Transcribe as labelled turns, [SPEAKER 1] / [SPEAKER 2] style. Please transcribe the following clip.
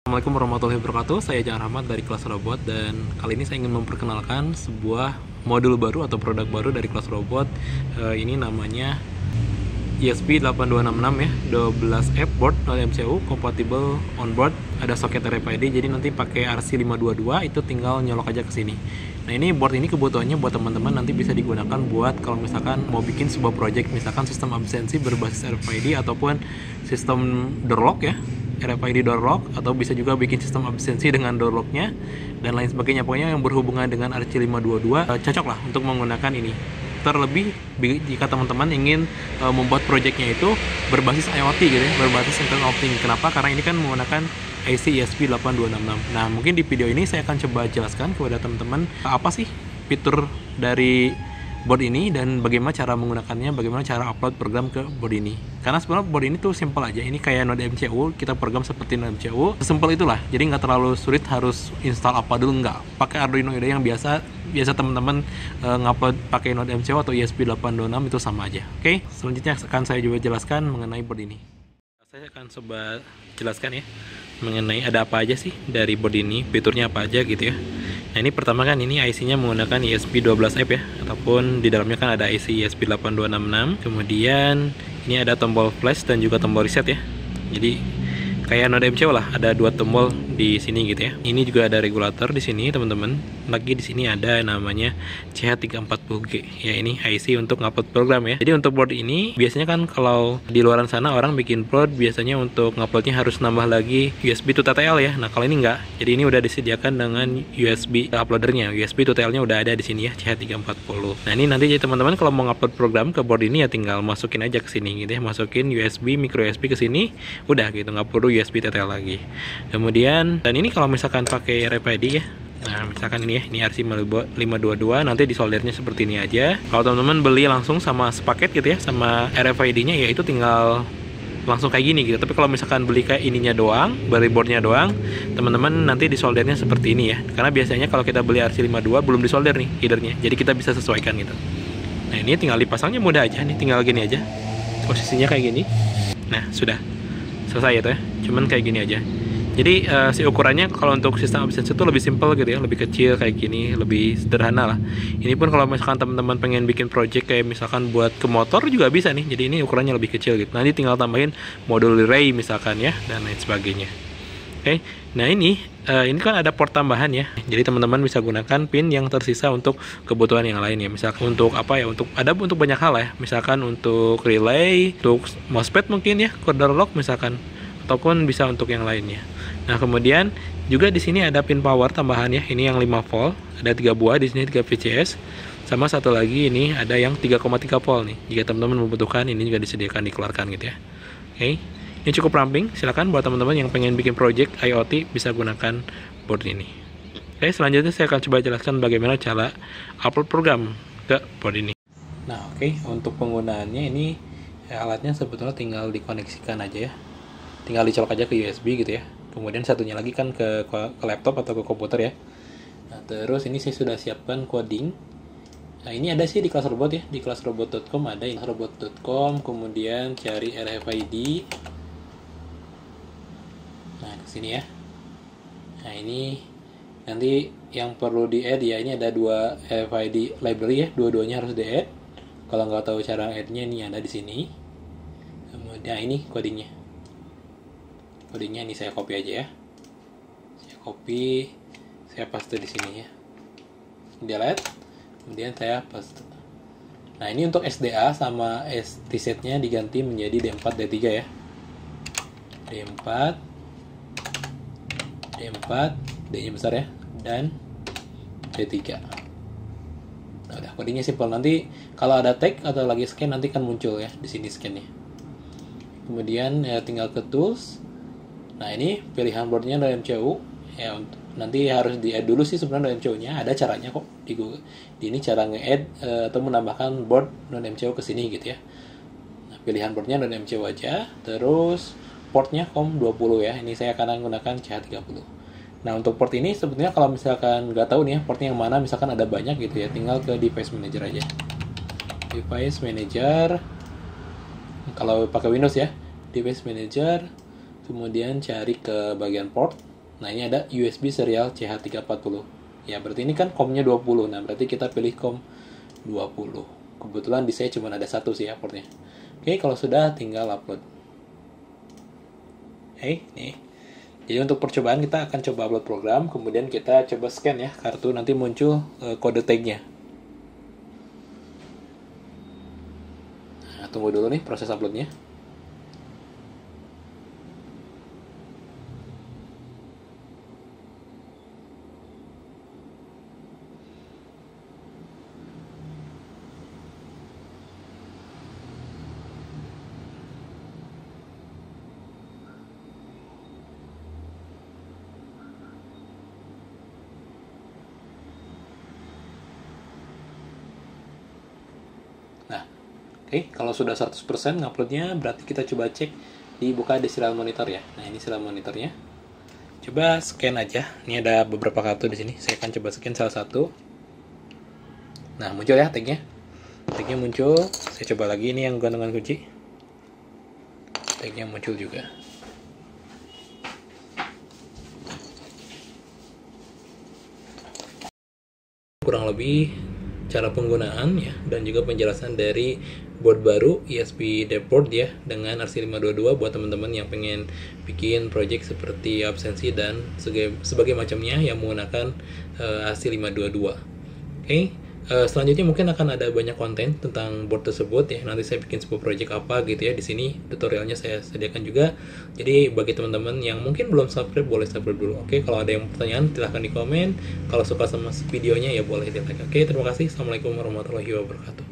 [SPEAKER 1] Assalamualaikum warahmatullahi wabarakatuh. Saya Jang Rahmat dari Kelas Robot, dan kali ini saya ingin memperkenalkan sebuah modul baru atau produk baru dari Kelas Robot. Ini namanya ESP8266 ya, 12F board non-MCU, compatible on board, ada soket RFID. Jadi nanti pakai RC522 itu tinggal nyolok aja ke sini. Nah, ini board ini kebutuhannya buat teman-teman nanti bisa digunakan buat kalau misalkan mau bikin sebuah project, misalkan sistem absensi berbasis RFID ataupun sistem door lock ya, RFID door lock, atau bisa juga bikin sistem absensi dengan door locknya dan lain sebagainya. Pokoknya yang berhubungan dengan RC522 cocok lah untuk menggunakan ini. Terlebih jika teman-teman ingin membuat projectnya itu berbasis IoT gitu ya, berbasis Internet of Things. Kenapa? Karena ini kan menggunakan IC ESP8266. Nah, mungkin di video ini saya akan coba jelaskan kepada teman-teman apa sih fitur dari board ini dan bagaimana cara menggunakannya, bagaimana cara upload program ke board ini. Karena sebenarnya board ini tuh simple aja. Ini kayak Node MCU, kita program seperti Node MCU. Sesimpel itulah. Jadi nggak terlalu sulit harus install apa dulu, nggak. Pakai Arduino Ide yang biasa teman-teman ngupload pakai Node MCU atau ESP8266 itu sama aja. Oke, selanjutnya akan saya juga jelaskan mengenai board ini. Saya akan coba jelaskan ya mengenai ada apa aja sih dari board ini, fiturnya apa aja gitu ya. Nah, ini pertama kan ini IC-nya menggunakan ESP12F ya, ataupun di dalamnya kan ada IC ESP8266. Kemudian ini ada tombol flash dan juga tombol reset ya. Jadi kayak Node MCU lah, ada dua tombol di sini gitu ya. Ini juga ada regulator di sini teman-teman. Lagi di sini ada namanya CH340G. Ya, ini IC untuk ngupload program ya. Jadi untuk board ini biasanya kan kalau di luaran sana orang bikin board biasanya untuk nguploadnya harus nambah lagi USB to TTL ya. Nah, kalau ini enggak. Jadi ini udah disediakan dengan USB uploadernya. USB to TTL-nya udah ada di sini ya, CH340. Nah, ini nanti jadi teman-teman kalau mau ngupload program ke board ini ya tinggal masukin aja ke sini gitu ya. Masukin USB, micro USB ke sini. Udah gitu, nggak perlu USB TTL lagi. Kemudian, dan ini kalau misalkan pakai RFID ya. Nah, misalkan ini ya, ini RC522, nanti disoldernya seperti ini aja. Kalau teman-teman beli langsung sama sepaket gitu ya, sama RFID-nya ya itu tinggal langsung kayak gini gitu. Tapi kalau misalkan beli kayak ininya doang, beli boardnya doang, teman-teman nanti disoldernya seperti ini ya. Karena biasanya kalau kita beli RC52 belum disolder nih headernya. Jadi kita bisa sesuaikan gitu. Nah, ini tinggal dipasangnya mudah aja nih, tinggal gini aja. Posisinya kayak gini. Nah, sudah selesai ya tuh ya. Cuman kayak gini aja. Jadi si ukurannya kalau untuk sistem absensi itu lebih simple gitu ya, lebih kecil kayak gini, lebih sederhana lah. Ini pun kalau misalkan teman-teman pengen bikin project kayak misalkan buat ke motor juga bisa nih. Jadi ini ukurannya lebih kecil gitu. Nanti tinggal tambahin modul relay misalkan ya, dan lain sebagainya. Oke. Nah, ini kan ada port tambahan ya. Jadi teman-teman bisa gunakan pin yang tersisa untuk kebutuhan yang lain ya. Misalkan untuk apa ya? Untuk banyak hal ya. Misalkan untuk relay, untuk mousepad mungkin ya, corner lock misalkan, ataupun bisa untuk yang lainnya. Nah, kemudian juga di sini ada pin power tambahan ya. Ini yang 5 volt, ada 3 buah di sini, 3 VCS. Sama satu lagi ini ada yang 3,3 volt nih. Jika teman-teman membutuhkan, ini juga disediakan dikeluarkan gitu ya. Oke. Ini cukup ramping. Silakan buat teman-teman yang pengen bikin project IoT bisa gunakan board ini. Oke, selanjutnya saya akan coba jelaskan bagaimana cara upload program ke board ini. Nah, oke, untuk penggunaannya ini alatnya sebetulnya tinggal dikoneksikan aja ya. Tinggal dicolok aja ke USB gitu ya. Kemudian satunya lagi kan ke laptop atau ke komputer ya. Nah, terus ini saya sudah siapkan coding. Nah, ini ada sih di Kelas Robot ya. Di kelasrobot.com ada, kelasrobot.com, kemudian cari RFID. Nah, ke sini ya. Nah, ini nanti yang perlu di-add ya, ini ada 2 RFID library ya, dua-duanya harus di-add. Kalau nggak tahu cara add-nya, ini ada di sini. Kemudian ini codingnya. Codingnya ini saya copy aja ya. Saya copy, saya paste di sini ya. Delete, kemudian saya paste. Nah, ini untuk SDA sama resetnya diganti menjadi D4, D3 ya. D4, D-nya besar ya, dan D3. Nah, udah, codingnya simple. Nanti kalau ada tag atau lagi scan nanti kan muncul ya di sini scan-nya. Kemudian ya tinggal ke tools. Nah, ini pilihan boardnya dari MCU ya, nanti harus di-add dulu sih sebenarnya dari MCU-nya. Ada caranya kok di Google. Di ini cara nge-add atau menambahkan board non MCU ke sini gitu ya. Nah, pilihan boardnya non MCU aja. Terus portnya COM20 ya. Ini saya akan menggunakan CH30. Nah, untuk port ini sebetulnya kalau misalkan nggak tahu nih ya portnya yang mana, misalkan ada banyak gitu ya, tinggal ke device manager aja. Device manager. Kalau pakai Windows ya, device manager. Kemudian cari ke bagian port. Nah, ini ada USB serial CH340. Ya, berarti ini kan COM-nya 20. Nah, berarti kita pilih COM 20. Kebetulan di saya cuma ada satu sih ya portnya. Oke, kalau sudah tinggal upload. Oke, nih. Jadi untuk percobaan kita akan coba upload program, kemudian kita coba scan ya kartu, nanti muncul kode tag-nya. Nah, tunggu dulu nih proses uploadnya. Nah, oke, kalau sudah 100% nguploadnya, berarti kita coba cek dibuka di serial monitor ya. Nah, ini serial monitornya. Coba scan aja. Ini ada beberapa kartu di sini. Saya akan coba scan salah satu. Nah, muncul ya tagnya. Tagnya muncul. Saya coba lagi, ini yang gantungan kunci. Tagnya muncul juga. Kurang lebih cara penggunaan ya, dan juga penjelasan dari board baru ESP Dashboard ya dengan RC522 buat teman-teman yang pengen bikin project seperti absensi dan sebagai macamnya yang menggunakan RC522. Oke. Selanjutnya mungkin akan ada banyak konten tentang board tersebut ya. Nanti saya bikin sebuah project apa gitu ya. Di sini tutorialnya saya sediakan juga. Jadi bagi teman-teman yang mungkin belum subscribe, boleh subscribe dulu. Oke, kalau ada yang pertanyaan silahkan di komen. Kalau suka sama videonya ya boleh di like. Oke, terima kasih. Assalamualaikum warahmatullahi wabarakatuh.